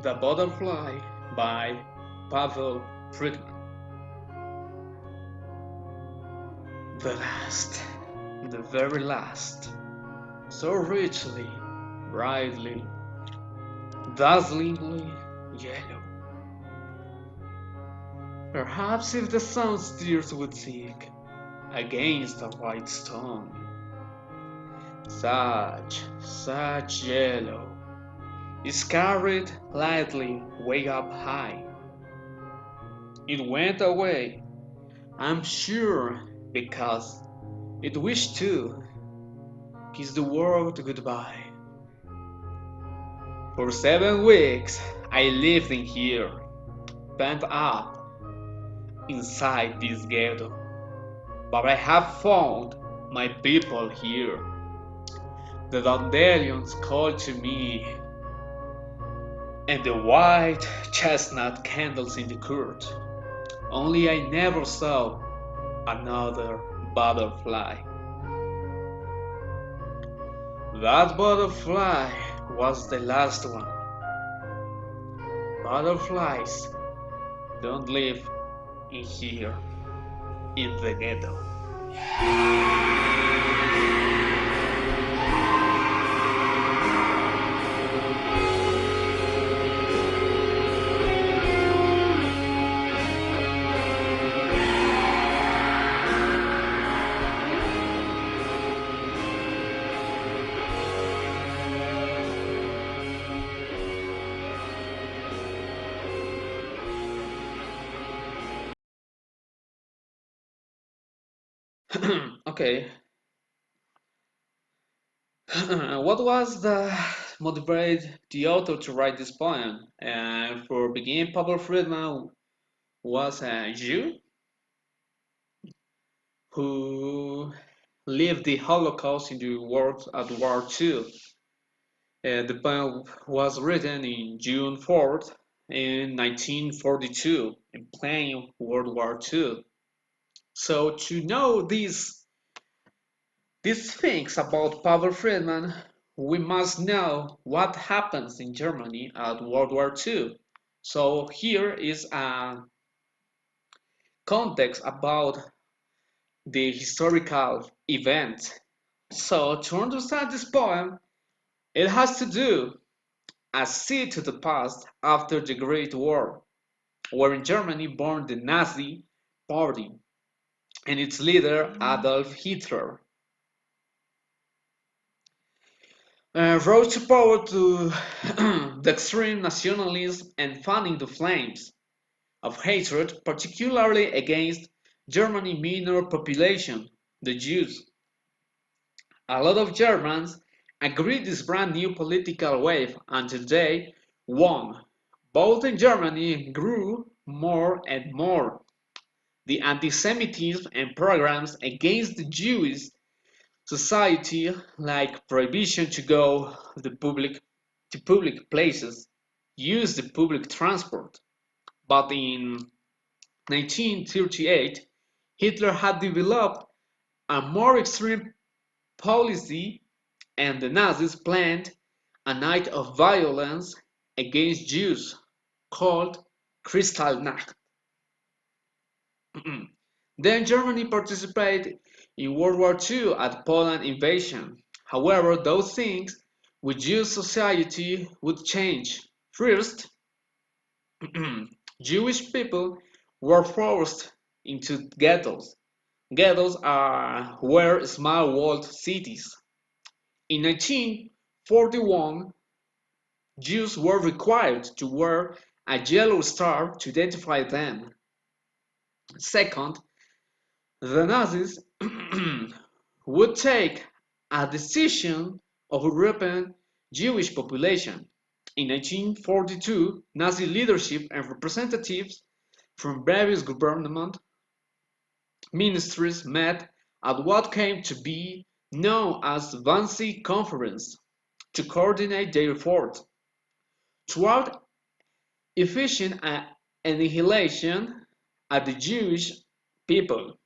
The Butterfly by Pavel Friedman. The last, the very last, so richly, brightly, dazzlingly yellow. Perhaps if the sun's tears would sink against a white stone, such yellow, is carried lightly way up high. It went away, I'm sure, because it wished to kiss the world goodbye. For 7 weeks I lived in here, pent up inside this ghetto. But I have found my people here. The dandelions call to me, and the white chestnut candles in the court. Only I never saw another butterfly. That butterfly was the last one. Butterflies don't live in here, in the ghetto. Okay, what was the motivate the author to write this poem? And for beginning, Pablo Friedman was a Jew who lived the Holocaust in the world at War II. The poem was written in June 4th in 1942, in plain World War II. So to know these things about Pavel Friedman, we must know what happens in Germany at World War II. So here is a context about the historical event. So to understand this poem, it has to do a seed to the past after the Great War, where in Germany born the Nazi Party and its leader Adolf Hitler. Rose to power to the extreme nationalism and fanning the flames of hatred, particularly against Germany's minor population, the Jews. A lot of Germans agreed this brand new political wave and today won. Both in Germany grew more and more. The anti-Semitism and programs against the Jewish society, like prohibition to go to public places, use the public transport. But in 1938, Hitler had developed a more extreme policy and the Nazis planned a night of violence against Jews called Kristallnacht. Then Germany participated in World War II at Poland invasion. However, those things with Jewish society would change. First, Jewish people were forced into ghettos. Ghettos were small walled cities. In 1941, Jews were required to wear a yellow star to identify them. Second, the Nazis would take a decision of European Jewish population. In 1942, Nazi leadership and representatives from various government ministries met at what came to be known as Wannsee Conference to coordinate their efforts toward efficient annihilation of the Jewish people,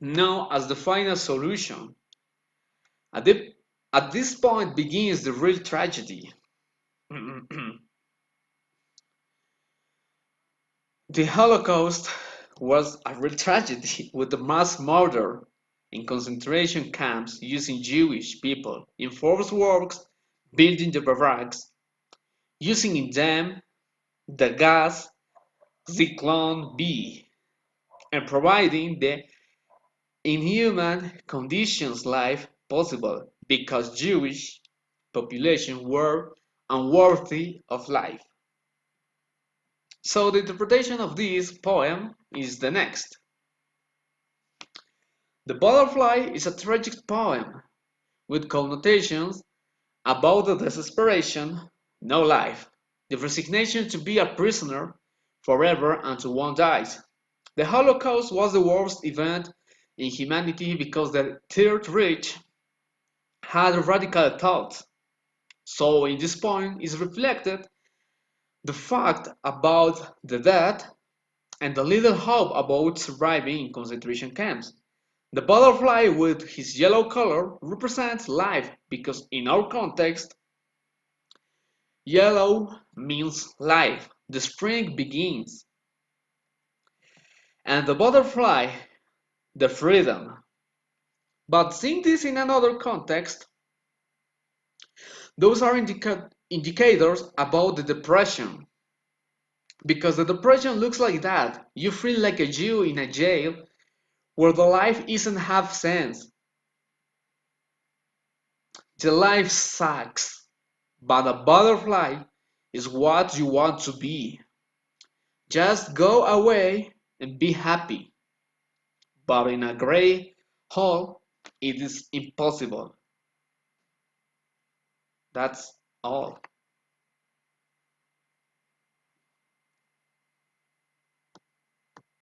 known as the final solution. At, the, at this point begins the real tragedy. The Holocaust was a real tragedy with the mass murder in concentration camps using Jewish people in forced works, building the barracks, using in them the gas Zyklon B, and providing the inhuman conditions life possible because Jewish population were unworthy of life. So the interpretation of this poem is the next. The Butterfly is a tragic poem with connotations about the desperation, no life, the resignation to be a prisoner forever until one dies. The Holocaust was the worst event in humanity because the Third Reich had radical thoughts. So in this point is reflected the fact about the death and the little hope about surviving in concentration camps. The butterfly with his yellow color represents life because in our context, yellow means life, the spring begins. And the butterfly, the freedom. But seeing this in another context, those are indicators about the depression. Because the depression looks like that. You feel like a Jew in a jail where the life isn't half sense. The life sucks. But a butterfly is what you want to be. Just go away and be happy. But in a gray hole, it is impossible. That's all.